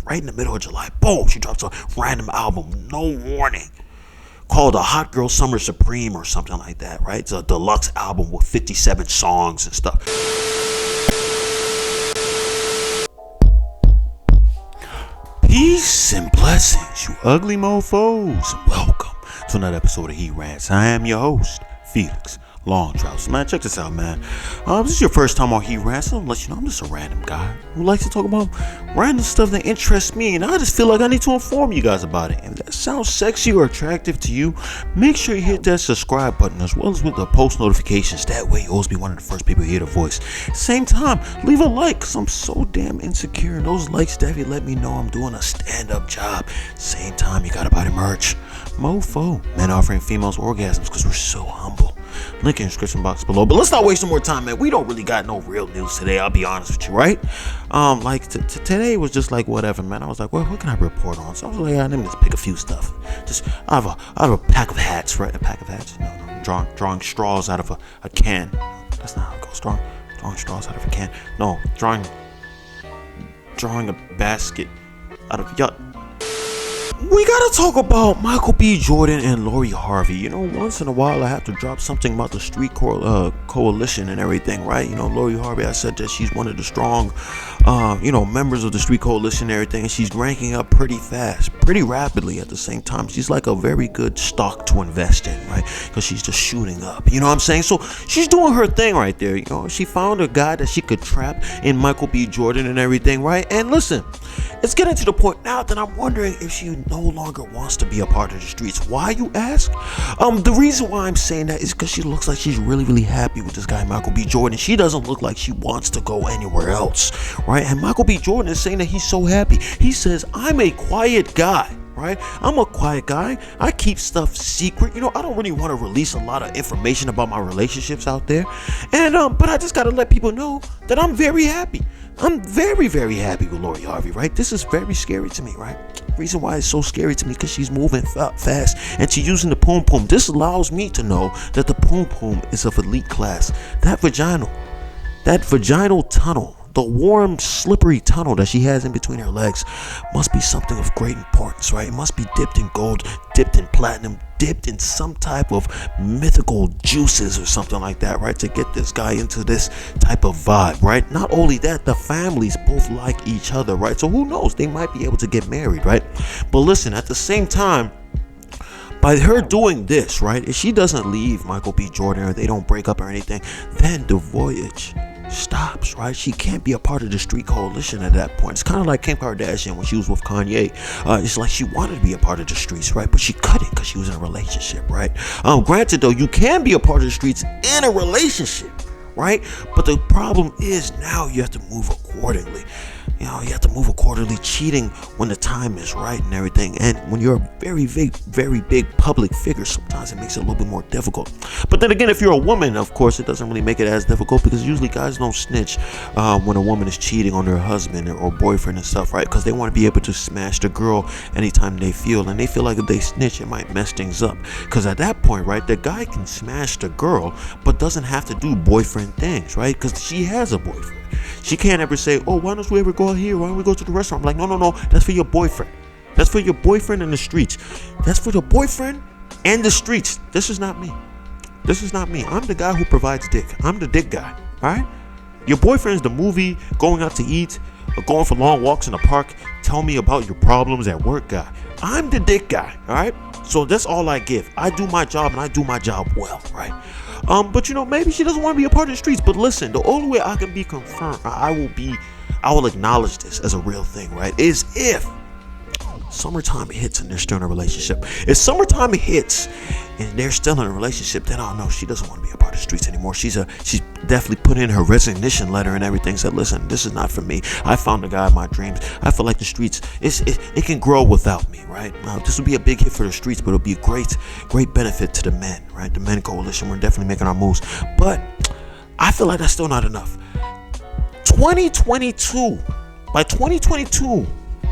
right in the middle of July. Boom, she drops a random album, no warning, called A Hot Girl Summer Supreme or something like that, right? It's a deluxe album with 57 songs and stuff. Peace and blessings, you ugly mofos. Welcome to another episode of He Rants. I am your host, Felix Longtrout. Man, check this out, man. This is your first time on He Rants. I'll let you know I'm just a random guy who likes to talk about random stuff that interests me, and I just feel like I need to inform you guys about it. And if that sounds sexy or attractive to you, make sure you hit that subscribe button as well as with the post notifications. That way you always be one of the first people to hear the voice. Same time, leave a like, because I'm so damn insecure, and those likes definitely let me know I'm doing a stand-up job. Same time, you gotta buy the merch. Mofo, men offering females orgasms because we're so humble. Link in the description box below. But let's not waste no more time, man. We don't really got no real news today, I'll be honest with you, right? Today was just like whatever, man. I was like, well, what can I report on? So I was like, let me just pick a few stuff. I have a pack of hats, right? A pack of hats? No, drawing straws out of a can. That's not how it goes. Drawing straws out of a can. No, drawing a basket out of We gotta talk about Michael B. Jordan and Lori Harvey. You know, once in a while I have to drop something about the street coalition and everything, right? You know, Lori Harvey, I said that she's one of the strong, members of the street coalition and everything, and she's ranking up pretty fast, pretty rapidly at the same time. She's like a very good stock to invest in, right? Because she's just shooting up, you know what I'm saying? So she's doing her thing right there, you know? She found a guy that she could trap in Michael B. Jordan and everything, right? And listen, it's getting to the point now that I'm wondering if she no longer wants to be a part of the streets. Why, you ask? The reason why I'm saying that is because she looks like she's really, really happy with this guy, Michael B. Jordan. She doesn't look like she wants to go anywhere else, right? And Michael B. Jordan is saying that he's so happy. He says, I'm a quiet guy. Right? I'm a quiet guy. I keep stuff secret. You know, I don't really want to release a lot of information about my relationships out there. And but I just gotta let people know that I'm very happy. I'm very, very happy with Lori Harvey, right? This is very scary to me, right? Reason why it's so scary to me because she's moving fast and she's using the poom poom. This allows me to know that the poom poom is of elite class. That vaginal tunnel, the warm, slippery tunnel that she has in between her legs must be something of great importance, right? It must be dipped in gold, dipped in platinum, dipped in some type of mythical juices or something like that, right? To get this guy into this type of vibe, right? Not only that, the families both like each other, right? So who knows? They might be able to get married, right? But listen, at the same time, by her doing this, right, if she doesn't leave Michael B. Jordan or they don't break up or anything, then the voyage stops, right? She can't be a part of the street coalition at that point. It's kind of like Kim Kardashian when she was with Kanye. It's like she wanted to be a part of the streets, right? But she couldn't because she was in a relationship, right? Granted, though, you can be a part of the streets in a relationship, right? But the problem is now you have to move accordingly. You know, you have to move accordingly, cheating when the time is right and everything. And when you're a very big public figure, sometimes it makes it a little bit more difficult. But then again, if you're a woman, of course, it doesn't really make it as difficult because usually guys don't snitch when a woman is cheating on their husband or boyfriend and stuff, right? Because they want to be able to smash the girl anytime they feel. And they feel like if they snitch, it might mess things up. Because at that point, right, the guy can smash the girl, but doesn't have to do boyfriend things, right? Because she has a boyfriend. She can't ever say, oh, why don't we ever go out here? Why don't we go to the restaurant? I'm like, no, that's for your boyfriend. That's for your boyfriend in the streets. That's for your boyfriend and the streets. This is not me. I'm the guy who provides dick. I'm the dick guy, all right? Your boyfriend's the movie, going out to eat, or going for long walks in the park. Tell me about your problems at work guy. I'm the dick guy, all right? So that's all I give. I do my job, and I do my job well, right? But you know, maybe she doesn't want to be a part of the streets. But listen, the only way I can be confirmed, I will acknowledge this as a real thing, right? Is if summertime hits and they're still in a relationship. If summertime hits and they're still in a relationship, then I don't know. She doesn't want to be a part of the streets anymore. She's definitely put in her resignation letter and everything. Said, listen, this is not for me. I found the guy of my dreams. I feel like the streets, it can grow without me, right? This will be a big hit for the streets, but it'll be a great benefit to the men, right? The men coalition. We're definitely making our moves, but I feel like that's still not enough. 2022, by 2022,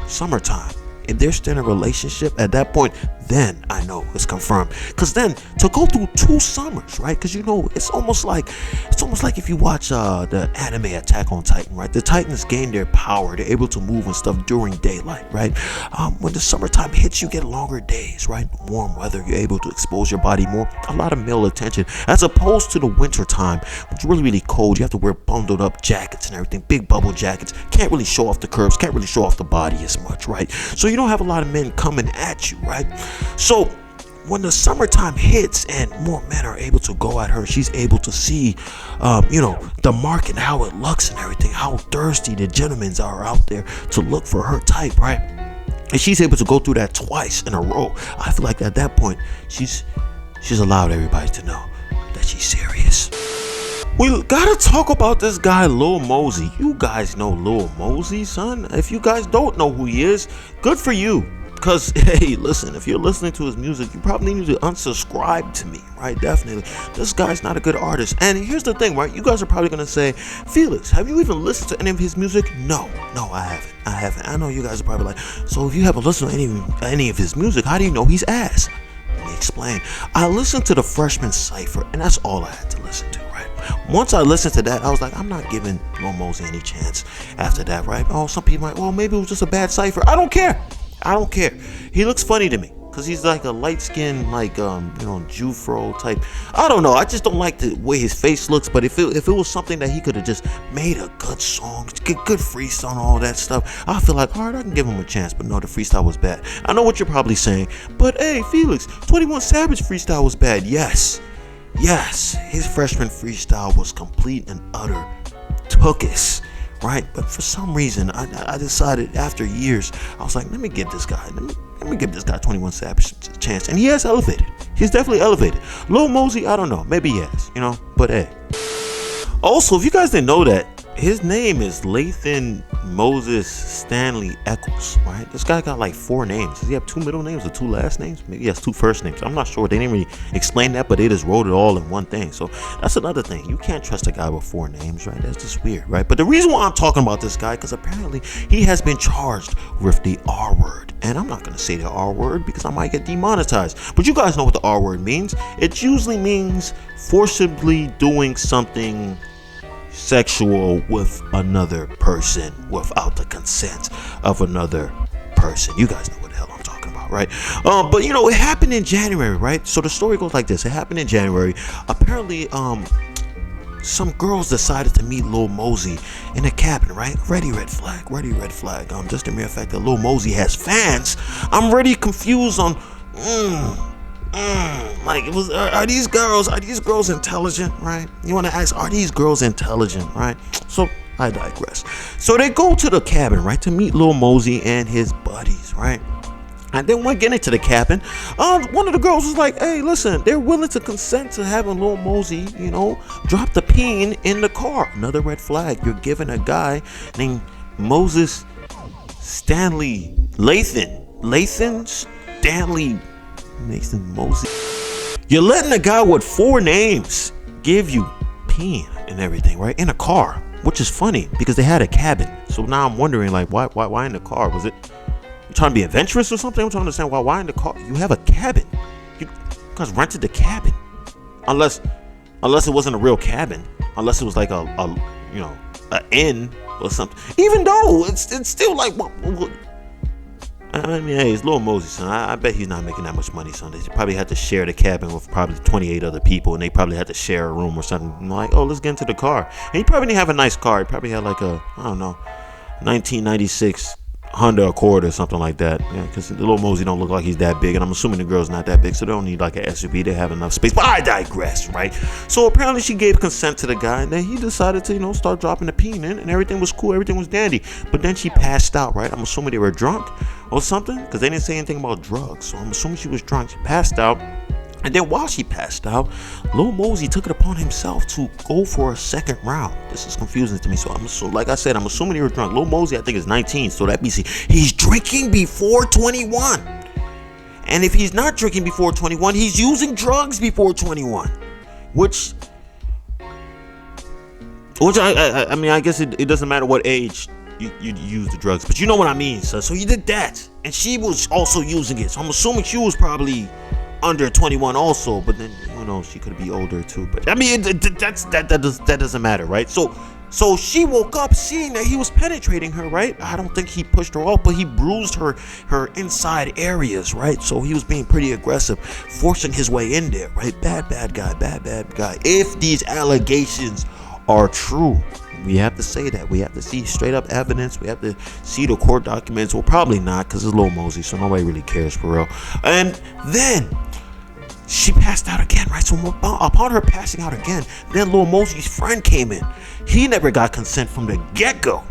summertime, if they're still in a relationship at that point, then I know it's confirmed. Because then to go through 2 summers, right? Because it's almost like if you watch the anime Attack on Titan, right? The Titans gain their power. They're able to move and stuff during daylight, right? When the summertime hits, you get longer days, right? Warm weather, you're able to expose your body more. A lot of male attention, as opposed to the winter time, which is really, really cold. You have to wear bundled up jackets and everything, big bubble jackets. Can't really show off the curves, can't really show off the body as much, right? So you don't have a lot of men coming at you, right? So when the summertime hits and more men are able to go at her, she's able to see, the market, how it looks and everything, how thirsty the gentlemen are out there to look for her type, right? And she's able to go through that twice in a row. I feel like at that point, she's allowed everybody to know that she's serious. We gotta talk about this guy, Lil Mosey. You guys know Lil Mosey, son. If you guys don't know who he is, good for you. Because, hey, listen, if you're listening to his music, you probably need to unsubscribe to me, right? Definitely. This guy's not a good artist. And here's the thing, right? You guys are probably going to say, Felix, have you even listened to any of his music? No, I haven't. I know you guys are probably like, so if you haven't listened to any of his music, how do you know he's ass? Let me explain. I listened to the Freshman Cypher, and that's all I had to listen to, right? Once I listened to that, I was like, I'm not giving Lil Mosey any chance after that, right? Oh, some people might, well, maybe it was just a bad cypher. I don't care. He looks funny to me because he's like a light-skinned, like Jufro type. I don't know. I just don't like the way his face looks. But if it was something that he could have just made a good song, good freestyle and all that stuff, I feel like, all right, I can give him a chance. But no, the freestyle was bad. I know what you're probably saying, but hey, Felix, 21 Savage freestyle was bad. Yes, his freshman freestyle was complete and utter tuchus. Right, but for some reason, I decided after years, I was like, let me give this guy 21 Savage a chance, and he has elevated. He's definitely elevated. Lil Mosey, I don't know, maybe he has, but hey. Also, if you guys didn't know that, his name is Lathan Moses Stanley Eccles, right? This guy got like 4 names. Does he have 2 middle names or 2 last names? Maybe he has 2 first names. I'm not sure. They didn't really explain that, but they just wrote it all in one thing. So that's another thing. You can't trust a guy with 4 names, right? That's just weird, right? But the reason why I'm talking about this guy, because apparently he has been charged with the R word. And I'm not going to say the R word because I might get demonetized. But you guys know what the R word means. It usually means forcibly doing something sexual with another person without the consent of another person. You guys know what the hell I'm talking about, right? But it happened in January, right? So the story goes like this. It happened in January. Apparently, some girls decided to meet Lil Mosey in a cabin, right? Ready red flag. Just the mere fact that Lil Mosey has fans, I'm already confused on are these girls intelligent, right? You want to ask, are these girls intelligent, right? So I digress. So they go to the cabin, right, to meet Lil Mosey and his buddies, right? And then when getting to the cabin, one of the girls was like, hey, listen, they're willing to consent to having Lil Mosey, drop the peen in the car. Another red flag. You're giving a guy named Moses Stanley Lathan Stanley Nathan Mosey. You're letting a guy with 4 names give you peen and everything, right? In a car, which is funny because they had a cabin. So now I'm wondering, like, why in the car? Was it you trying to be adventurous or something? I'm trying to understand why in the car. You have a cabin. You guys rented the cabin, unless it wasn't a real cabin, unless it was like an inn or something. Even though it's still like what I mean, hey, it's Lil Mosey, son. I bet he's not making that much money, son. They probably had to share the cabin with probably 28 other people, and they probably had to share a room or something. Like, oh, let's get into the car. And he probably didn't have a nice car. He probably had like a, 1996 Honda Accord or something like that. Yeah, because Lil Mosey don't look like he's that big, and I'm assuming the girl's not that big, so they don't need like an SUV. They have enough space. But I digress, right? So apparently she gave consent to the guy, and then he decided to, start dropping the peen in, and everything was cool, everything was dandy. But then she passed out, right? I'm assuming they were drunk or something, because they didn't say anything about drugs. So I'm assuming she was drunk. She passed out. And then while she passed out, Lil Mosey took it upon himself to go for a second round. This is confusing to me. So like I said, I'm assuming they were drunk. Lil Mosey, I think, is 19. So that means he's drinking before 21. And if he's not drinking before 21, he's using drugs before 21. Which I mean, I guess it doesn't matter what age you use the drugs, but you know what I mean, son. So he did that, and she was also using it. So I'm assuming she was probably under 21 also, but then she could be older too. But I mean, that doesn't matter, right? So she woke up seeing that he was penetrating her, right? I don't think he pushed her off, but he bruised her inside areas, right? So he was being pretty aggressive, forcing his way in there, right? Bad guy. If these allegations are true, we have to say that. We have to see straight up evidence. We have to see the court documents. Well, probably not, because it's Lil Mosey, so nobody really cares for real. And then she passed out again, right? So upon her passing out again, then Lil Mosey's friend came in. He never got consent from the get-go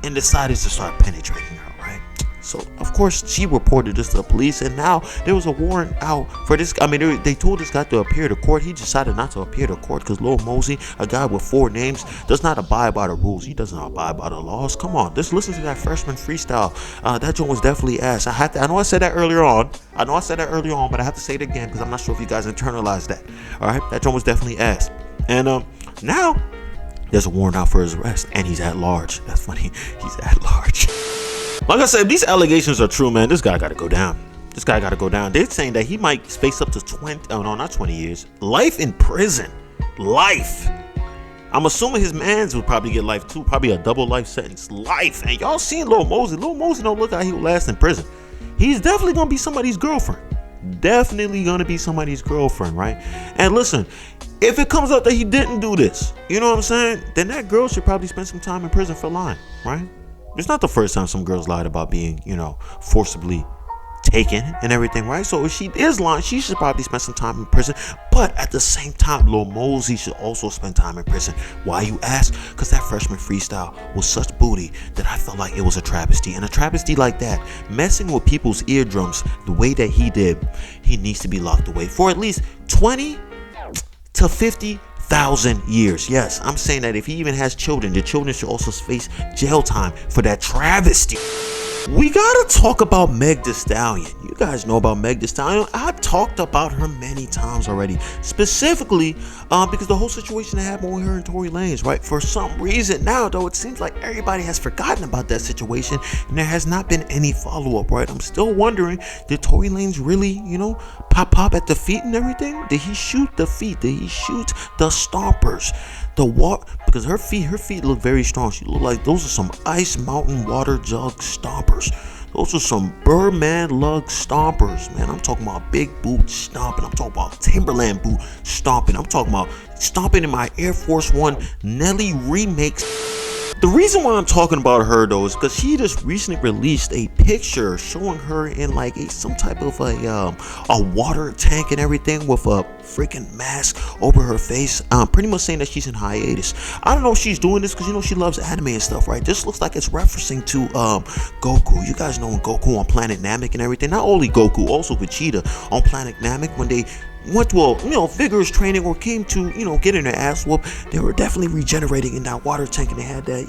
and decided to start penetrating her, right? So, of course, she reported this to the police, and now there was a warrant out for this. I mean, they told this guy to appear to court. He decided not to appear to court because Lil Mosey, a guy with 4 names, does not abide by the rules. He doesn't abide by the laws. Come on, just listen to that freshman freestyle. That joint was definitely ass. I know I said that earlier on. But I have to say it again because I'm not sure if you guys internalized that. All right, that joint was definitely ass. And now there's a warrant out for his arrest, and he's at large. That's funny. He's at large. Like I said, if these allegations are true, man, this guy got to go down. They're saying that he might face up to 20 years. Life in prison. Life. I'm assuming his mans would probably get life too. Probably a double life sentence. Life. And y'all seen Lil Mosey. Lil Mosey don't look like he will last in prison. He's definitely going to be somebody's girlfriend. Right? And listen, if it comes out that he didn't do this, you know what I'm saying? Then that girl should probably spend some time in prison for lying, right? It's not the first time some girls lied about being, forcibly taken and everything, right? So if she is lying, she should probably spend some time in prison. But at the same time, Lil Mosey should also spend time in prison. Why, you ask? Because that freshman freestyle was such booty that I felt like it was a travesty. And a travesty like that, messing with people's eardrums the way that he did, he needs to be locked away for at least 20 to 50,000 years. Yes, I'm saying that if he even has children, the children should also face jail time for that travesty. We gotta talk about Meg Thee Stallion. You guys know about Meg Thee Stallion. I've talked about her many times already. Specifically, because the whole situation that happened with her and Tory Lanez, right? For some reason now, though, it seems like everybody has forgotten about that situation, and there has not been any follow-up, right? I'm still wondering, did Tory Lanez really, pop at the feet and everything? Did he shoot the feet? Did he shoot the stompers? Because her feet look very strong. She look like those are some Ice Mountain water jug stompers. Those are some Birdman lug stompers, man. I'm talking about big boot stomping. I'm talking about Timberland boot stomping. I'm talking about stomping in my Air Force One Nelly remakes. The reason why I'm talking about her though is because she just recently released a picture showing her in like some type of a water tank and everything with a freaking mask over her face, pretty much saying that she's in hiatus. I don't know if she's doing this because she loves anime and stuff, right? This looks like it's referencing to Goku. You guys know Goku on Planet Namek and everything. Not only Goku, also Vegeta on Planet Namek, when they went to a vigorous training or came to getting their ass whooped, they were definitely regenerating in that water tank, and they had that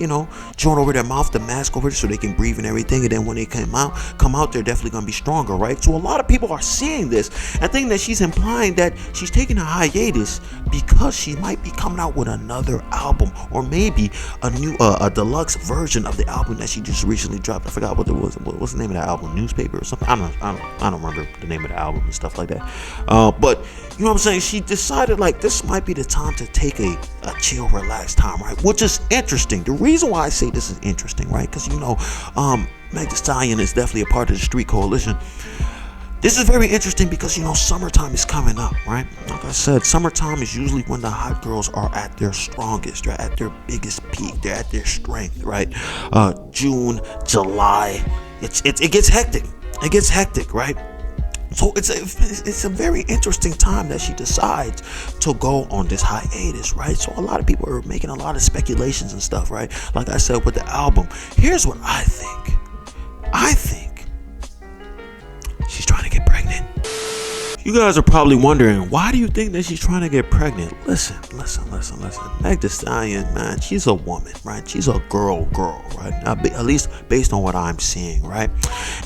joint over their mouth, the mask over there, so they can breathe and everything. And then when they come out, they're definitely gonna be stronger, right? So a lot of people are seeing this and think that she's implying that she's taking a hiatus because she might be coming out with another album, or maybe a new a deluxe version of the album that she just recently dropped. I forgot what it was. What's the name of that album? Newspaper or something? I don't remember the name of the album and stuff like that. But you know what I'm saying? She decided like this might be the time to take a chill, relaxed time, right? Which is interesting. The reason why I say this is interesting, right? Because Meg Thee Stallion is definitely a part of the Street Coalition. This is very interesting because summertime is coming up, right? Like I said, summertime is usually when the hot girls are at their strongest. They're at their biggest peak. They're at their strength, right? June, July, it gets hectic. It gets hectic, right? So it's a very interesting time that she decides to go on this hiatus, right? So a lot of people are making a lot of speculations and stuff, right? Like I said with the album, here's what I think. I think she's trying to get pregnant. You guys are probably wondering, why do you think that she's trying to get pregnant? Listen. Meg Thee Stallion, man, she's a woman, right? She's a girl, right? At least based on what I'm seeing, right?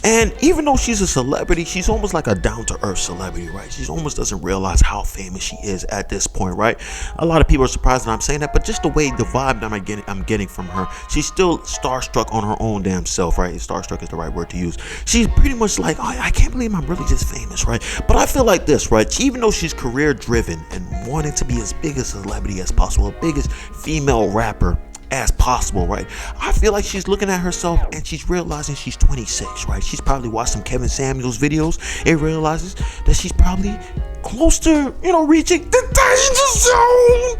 And even though she's a celebrity, she's almost like a down-to-earth celebrity, right? She almost doesn't realize how famous she is at this point, right? A lot of people are surprised that I'm saying that, but just the way, the vibe that I'm getting from her, she's still starstruck on her own damn self, right? Starstruck is the right word to use. She's pretty much like, I can't believe I'm really just famous, right? But I feel like this, right? Even though she's career driven and wanting to be as big a celebrity as possible, the biggest female rapper as possible, right? I feel like she's looking at herself and she's realizing she's 26, right? She's probably watched some Kevin Samuels videos and realizes that she's probably close to, reaching the danger zone.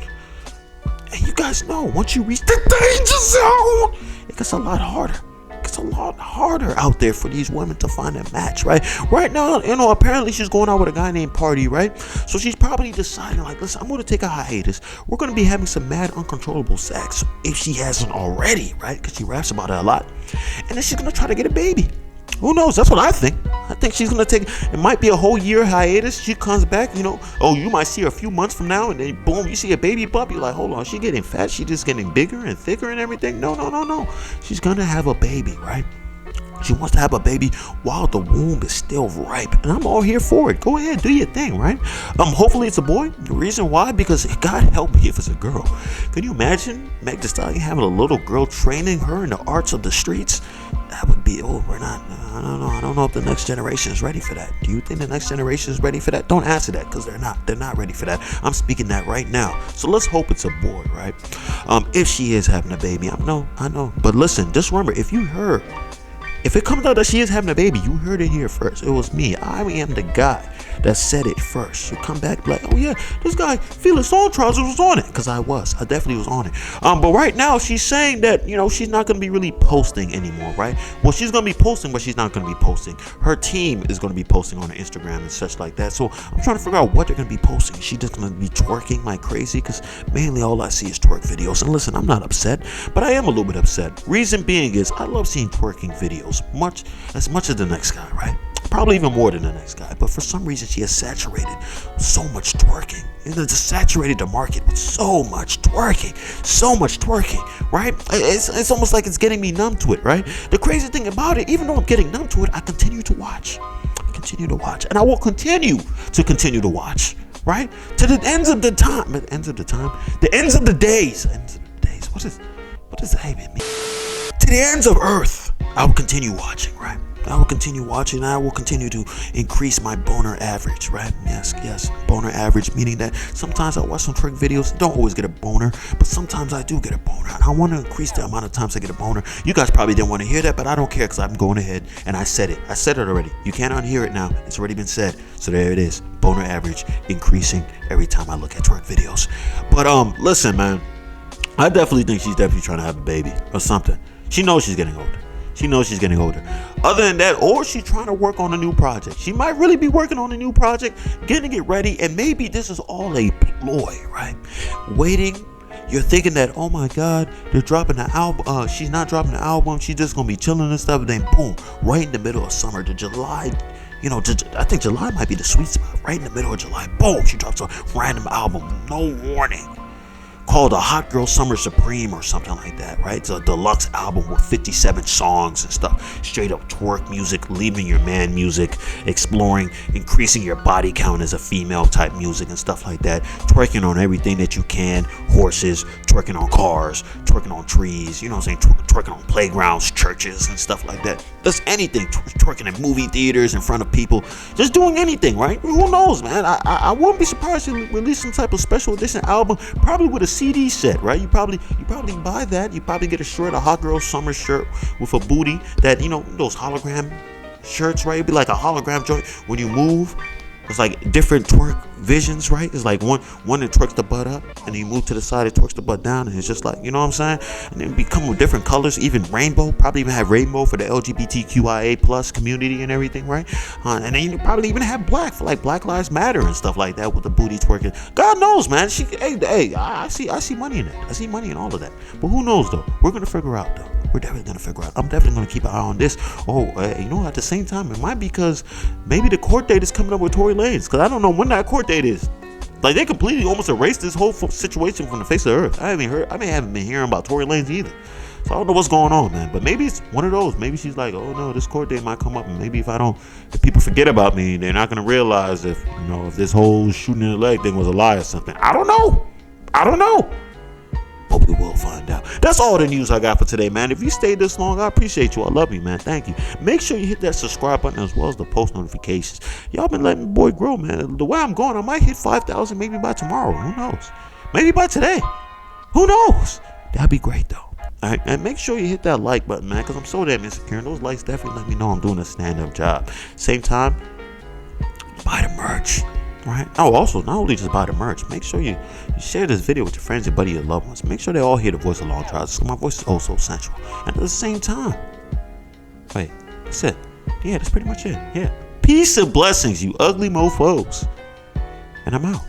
And you guys know, once you reach the danger zone, it gets a lot harder. It's a lot harder out there for these women to find a match, right? Right now, apparently she's going out with a guy named Party, right? So she's probably deciding, like, listen, I'm going to take a hiatus. We're going to be having some mad, uncontrollable sex, if she hasn't already, right? Because she raps about it a lot. And then she's going to try to get a baby. Who knows? That's what I think. I think she's going to take, it might be a whole year hiatus. She comes back, you might see her a few months from now, and then boom, you see a baby bump. You're like, hold on, she getting fat? She just getting bigger and thicker and everything? No. She's going to have a baby, right? She wants to have a baby while the womb is still ripe, and I'm all here for it. Go ahead, do your thing, right? Hopefully it's a boy. The reason why, because God help me if it's a girl. Can you imagine Meg Thee Stallion having a little girl training her in the arts of the streets? That would be, I don't know if the next generation is ready for that. Do you think the next generation is ready for that? Don't answer that, because they're not ready for that. I'm speaking that right now. So let's hope it's a boy, right? If she is having a baby, I know. But listen, just remember, if it comes out that she is having a baby, you heard it here first. It was me. I am the guy that said it first. You come back like, oh yeah, this guy Felix Long Trousers was on it, because I definitely was on it. But right now she's saying that she's not going to be really posting anymore, right? Well, she's going to be posting, but she's not going to be posting. Her team is going to be posting on her Instagram and such like that. So I'm trying to figure out what they're going to be posting. Is she just going to be twerking like crazy? Because mainly all I see is twerk videos. And listen, I'm not upset, but I am a little bit upset. Reason being is I love seeing twerking videos as much as the next guy, right? Probably even more than the next guy, but for some reason she has saturated so much twerking. Just saturated the market with so much twerking, right? It's almost like it's getting me numb to it, right? The crazy thing about it, even though I'm getting numb to it, I continue to watch, and I will continue to watch, right? To the ends of the time, the ends of the days. What does that even mean? To the ends of earth, I will continue watching, right? I will continue watching, and I will continue to increase my boner average, right? Yes, boner average, meaning that sometimes I watch some twerk videos, don't always get a boner, but sometimes I do get a boner, and I want to increase the amount of times I get a boner. You guys probably didn't want to hear that, but I don't care, because I'm going ahead, and I said it already. You can't unhear it now. It's already been said. So there it is. Boner average increasing every time I look at twerk videos. But listen, man, I definitely think she's definitely trying to have a baby or something. She knows she's getting older. Other than that, or she's trying to work on a new project. She might really be working on a new project, getting it ready, and maybe this is all a ploy, right? Waiting. You're thinking that, oh my God, they're dropping the album. She's not dropping the album. She's just gonna be chilling and stuff. And then boom, right in the middle of summer, the July. I think July might be the sweet spot. Right in the middle of July, boom, she drops a random album, no warning, called A Hot Girl Summer Supreme or something like that, right? It's a deluxe album with 57 songs and stuff. Straight up twerk music, leaving your man music, exploring, increasing your body count as a female type music and stuff like that. Twerking on everything that you can. Horses, twerking on cars, twerking on trees, twerking on playgrounds, churches and stuff like that. Just anything. Twerking at movie theaters in front of people. Just doing anything, right? Who knows, man? I wouldn't be surprised to release some type of special edition album, probably with a CD set, right? You probably buy that. You probably get a shirt, a Hot Girl Summer shirt with a booty that, those hologram shirts, right? It'd be like a hologram joint. When you move, it's like different twerk visions, right? It's like one that twerks the butt up, and then you move to the side, it twerks the butt down, and it's just like, you know what I'm saying? And then become with different colors, even rainbow. Probably even have rainbow for the LGBTQIA plus community and everything, right? And then you probably even have black for like Black Lives Matter and stuff like that with the booty twerking. God knows, man. I see money in it. I see money in all of that. But who knows though? We're gonna figure out though. we're definitely gonna figure out. I'm definitely gonna keep an eye on this. At the same time, it might be because maybe the court date is coming up with Tory Lanez, because I don't know when that court date is. Like, they completely almost erased this whole situation from the face of the earth. I haven't been hearing about Tory Lanez either. So I don't know what's going on, man. But maybe it's one of those. Maybe she's like, oh no, this court date might come up, and maybe if people forget about me, they're not gonna realize if this whole shooting in the leg thing was a lie or something. I don't know. But we will find out. That's all the news I got for today, man. If you stayed this long, I appreciate you. I love you, man. Thank you. Make sure you hit that subscribe button as well as the post notifications. Y'all been letting the boy grow, man. The way I'm going, I might hit 5,000 maybe by tomorrow. Who knows? Maybe by today. Who knows? That'd be great, though. All right, and make sure you hit that like button, man, because I'm so damn insecure. And those likes definitely let me know I'm doing a stand-up job. Same time, buy the merch. Right. Oh, also, not only just buy the merch, make sure you share this video with your friends, your buddy, your loved ones. Make sure they all hear the voice of Long Trials. My voice is also sensual. And at the same time, wait, that's it. Yeah, that's pretty much it. Yeah. Peace and blessings, you ugly mofos. And I'm out.